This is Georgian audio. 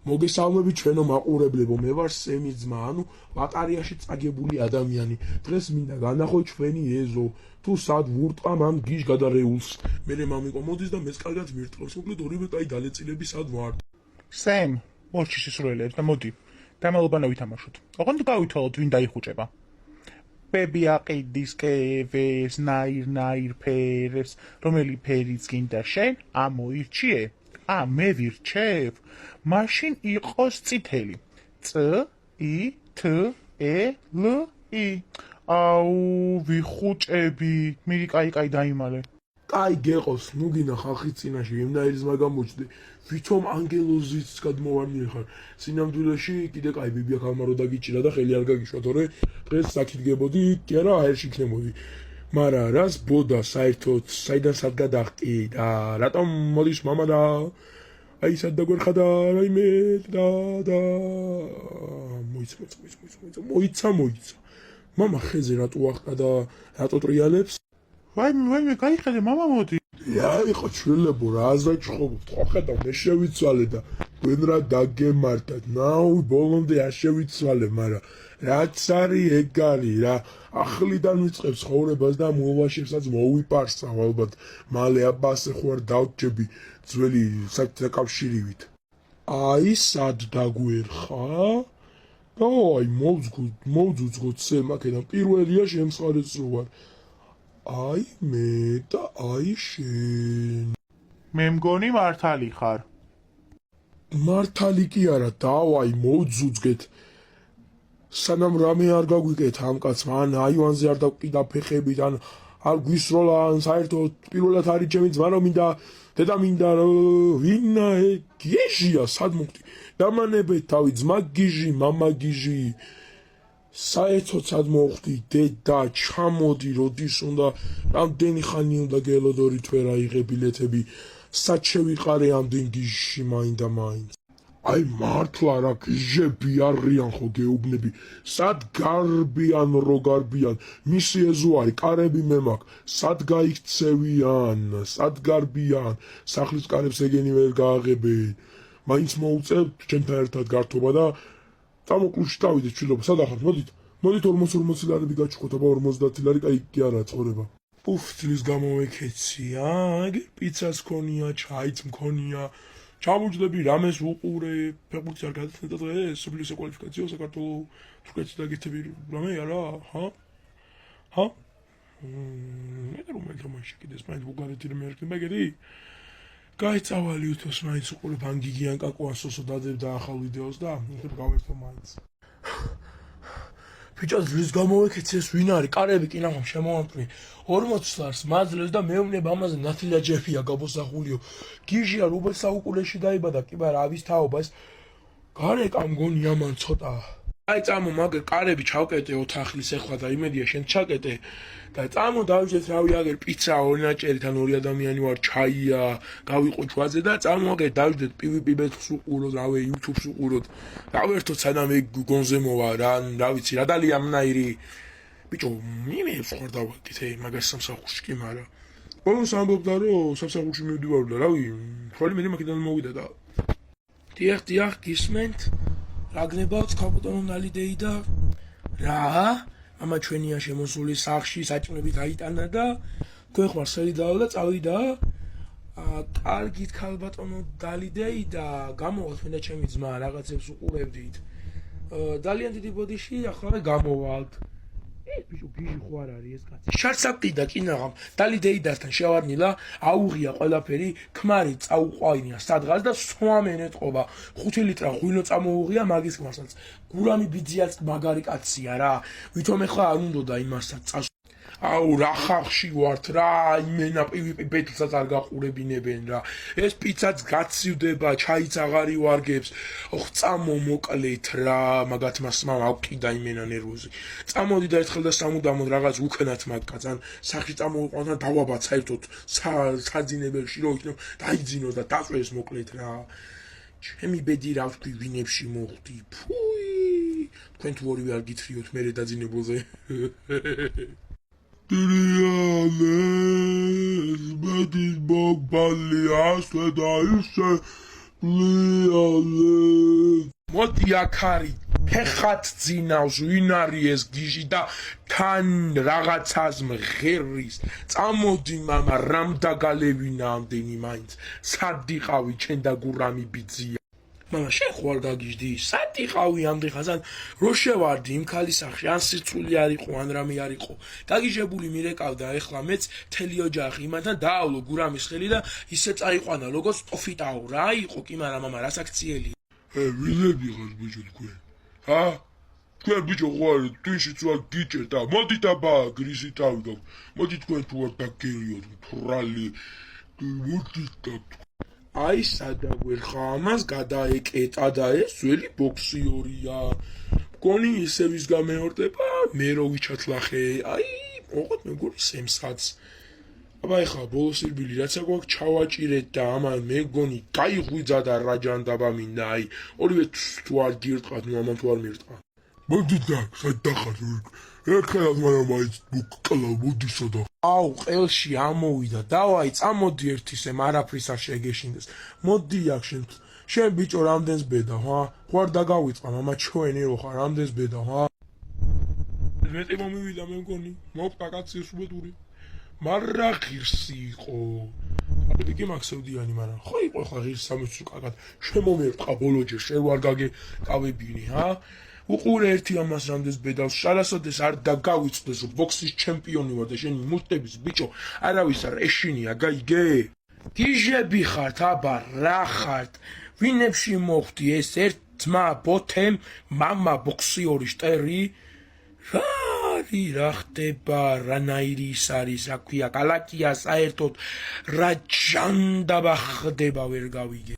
მოგესალმებით ჩვენო მაყურებლებო, მე ვარ სემის ძმა, ანუ ბატარიაში წაგებული ადამიანი. დღეს მინდა განახო ჩვენი ეზო. თუ სად ვურტყა მან გიჟ გადარეულს. მერე მამიკო მოდის და მეც კარგად ვირტყავს. მოკლედ ორივე კაი დალეწილები სად ვართ. სემ, მორჩი სისრულელებს და მოდი. დამალობანა ვითამაშოთ. ოღონდ გავითვალოთ ვინ დაიხუჭება. ბები აყიდის კევეს, ნაირ ფერებს, რომელი ფერიც გინდა შენ, ამოირჩიე. მე ვირჩევ, მაშინ იყოს წითელი. C-I-T-E-L-I. აუ, ვიხუჭები, მირი კაი დაიმალე. კაი გეყოს, ნუ გინდა ხალხი წინაში, იმნაირის მაგამოჩდი. ვითომ ანგელოზიც გადმოვარნილი ხარ. სინამდვილეში კიდე კაი ბიბია ხალმარო დაგიჭირა და ხელი არ გაგიშვა, თორე დღეს საკითხებოდი, კი არა, აერში იქნებოდი. მარა რას ბოდა საერთოდ საიდან სად გადახტი და რატომ მოდის მამა და აი სად დაგვერხა და რაიმე და მოიცა მამა ხეზე რატო ახტა და რატო ტრიალებს ვაიმე გაიხედე მამა მოდი იყო ჩვეულებო რა აზრაჭხობთ ხო ხედავ მე შევიცვალე და თქვენ რა დაგემართათ ნაუ ბოლომდე არ შევიცვალე მარა რაც არის ეგ არის რა ახლიდან ვიწყებ ცხოვრებას და მოვაშებსაც მოვიპარსავ ალბათ მალე აბასე ხო არ დავჭები ძველი საკავშირივით აი სად დაგვერხა და აი მოვძუძღოთ სემაკედან პირველია შემცხარეს რო ვარ აი მე და აი შენ მე მგონი მართალი ხარ მართალი კი არა დავაი მოვძუძგეთ სანამ რამე არ გაგვიკეთ ამ კაცმა ან აივანზე არ დაგკიდა ფეხებით ან არ გვისროლა ან საერთოდ პირველად არის ჩემი ძმა რომ მინდა დედა მინდა ვინა გიჟია სად მოხდი დამანებეთ თავი ძმა გიჟი მამა გიჟი საერთოდ სად მოხდი დედა ჩამოდი როდის უნდა რამდენი ხანი უნდა გელოდორი თვე რა იღე ბილეთები სად შევიყარე ამდენ გიჟში მაინდა მაინც აი მართლა რა გიჟები არიან ხო გეუბნები სად გარბიან რო გარბიან მისი ეზო არის კარები მე მაქვს სად გაიქცევიან სად გარბიან სახლის კარებს ეგენი ვერ გააღებენ მაინც მოუწევთ ჩემთან ერთად გართობა და წამოკლუში დავიდეთ ჩვილობა სად ახართ მოდით 40 ლარები გაჩუქოთ აბა 50 ლარი კაი კი არა ცხოვრება უფ წლის გამოვეკეცია ეგ პიცას მქონია ჩაიც მქონია ჩამოჯდები რამეს უყურე ფეხბურთს არ გადაცნეთ დღეს სოფლის კვალიფიკაციო საქართველოს თურქეთში დაგეთები რამე არა ჰა მე რომ მეთომაში კიდეს მაინც ბულგარეთი რომ ერქნება ეგეთი გაიწავალი უთოს მაინც უყურებ ან გიგიან კაკოასოსო დადებ და ახალ ვიდეოს და იქნებ გავერთო მაინც ფიჭას რის გამოვეკეცეს ვინ არის კარები კი ნახავ შემოვამტვი 40 ლარს მაძლევს და მეუბნებ ამაზე ნათილა ჯეფია გაბოსახულიო გიჟია რუბელ საუკუნეში დაიბადა კი ბარა ავის თაობა ეს გარეკა მგონია მან ცოტა აი წამო მაგ კარები ჩავკეტე ოთახლის ეხლა და იმედია შენ ჩაკეტე და წამო დავიჯეთ რავი აგერ პიცა ორი ნაჭერით ან ორი ადამიანი ვარ ჩაია გავიყო ჩვაზე და წამო აგერ დავიჯეთ პივ-პიბეთს უყუროთ რავი YouTube-ს უყუროთ დავერთოთ სანამ ეგ გონზე მოვა რა ვიცი რა დალია მნაირი ბიჭო მე ხარ დავაკეთე მაგას სამსახურში კი მარა ბოლოს ამბობდა რომ სამსახურში მივდივარ და რავი ხოლმე მე მაგიდან მოვიდა და დიახ გისმენთ რა გნებავთ კაპიტანო ნალიდეი და რა მამა ჩვენია შემოსული სახში საჭმებით აიტანა და თქვენ ხარ სელი დავა და წავიდა კარგით ქალბატონო დალიდეი და გამოვალთ მე და ჩემი ძმა რაღაცებს უყურებდით ძალიან დიდი ბოდიში ახლა გამოვალთ ეს ბიჭო გიჟი ხო არ არის ეს კაცი შარსაკტიდა კინაღამ დალიდეიდასთან შევარნილა აუღია ყველაფერი ქმარი წაუყვაინია სადღაც და სვამენ ეთყობა 5 ლიტრა ღვინო წამოუღია მაგის ქმარსაც გურამი ბიძიაც მაგარი კაცია რა ვითომ ეხლა არ უნდოდა იმასაც წას აუ რა ხახში ვართ რა იმენა პივ-პიბეთსაც არ გაყურებინებენ რა ეს პიცაც გაცივდება ჩაიც აღარი ვარგებს ოხ წამო მოკლეთ რა მაგათ მასმა ავკიდა იმენა ნერვოზი წამოდი და ერთხელ და სამუდამოდ რაღაც უქნათ მაგკაც ან სახში წამოვიყვანოთ და დავაბათ საერთოდ საძინებელში რო იქნებ დაიძინოს და დაწვეს მოკლეთ რა ჩემი ბედი რა ვთქვი ვინებში მოხდი ფუი თქვენ თუ ორივე არ გითხრიოთ მე დაძინებულზე Triales, Betis Bog Balias, Triales. მოდი აქ არის ფეხად ძინავს ვინ არის ეს გიჟი და თან რაღაცას მღერის წამოდი მამა რამ დაგალევინა ამდენი მაინც სად იყავი ჩენ და გურამი ბიძია მამა შენ ხო არ გაგიჟდი სად იყავი ამდღაზან რო შევარდი იმ ქალის სახში ან სიცული არ იყო ან რამე არ იყო გაგიჟებული მირეკავდა ეხლა მეც თელი ოჯახი იმათთან დაავლო გურამის ხელი და ისე წაიყვანა როგორც ტოფიტაო რა იყო კი მაგრამ მამა რა საქციელი ვიზები ხარ ბიჭო თქვენ ჰა თქვენ ბიჭო ხო არ twin-შიც ვარ გიჭერთ და მოდით აბა გრისი თავი გაქვს მოდი თქვენ თუ არ დაგერიოთ თრალი მოდით და აი სადაგვერხა ამას გადაეკეტა და ეს ძველი ბოქსიორია მგონი ისე ვის გამეორდება მე რო ვიჩათლახე აი მოყოთ მეგონი სემსაც აბა ეხლა ბოლოს ირბილი რაცა გვაქვს ჩავაჭირეთ და ამან მე მგონი გაიღვიძა და რა ჯანდაბა მინდა აი ორივე თუ არ გირტყათ ნუ ამან თუ არ მირტყა მოდი და სად დახარ ერთხელაც მაგრამ მაინც მოკლა მოდისა და აუ ყელში ამოვიდა დავაი წამოდი ერთისემ არაფრის არ შეგეშინდეს მოდი აქ შენ ბიჭო რამდენს ბედა ხა ხო არ დაგავიწყა მამა ჩვენი რო ხარ რამდენს ბედა ხა მეტი მომივიდა მე მგონი მოვკა კაცი სუბედური მარა ღირსი იყო აბიგი მაქსევდიანი მაგრამ ხო იყო ხა ღირს სამეცო კარგად შემომერტყა ბოლოჯერ შენ ვარ გაგეკავებინი ჰა უყურე ერთი ამას რამდენს ბედავს შარასოდეს არ დაგავიწყდეს რომ ბოქსის ჩემპიონი ვარ და შენი მუტების ბიჭო არავის არ ეშინია გაიგე გიჟები ხართ აბა რა ხართ ვინებში მოხდი ეს ერთ ძმა ბოთემ მამა ბოქსიორი შტერი რა ხდება რანაირი ის არის რა ქვია კალაკია საერთოდ რა ჯანდაბა ხდება ვერ გავიგე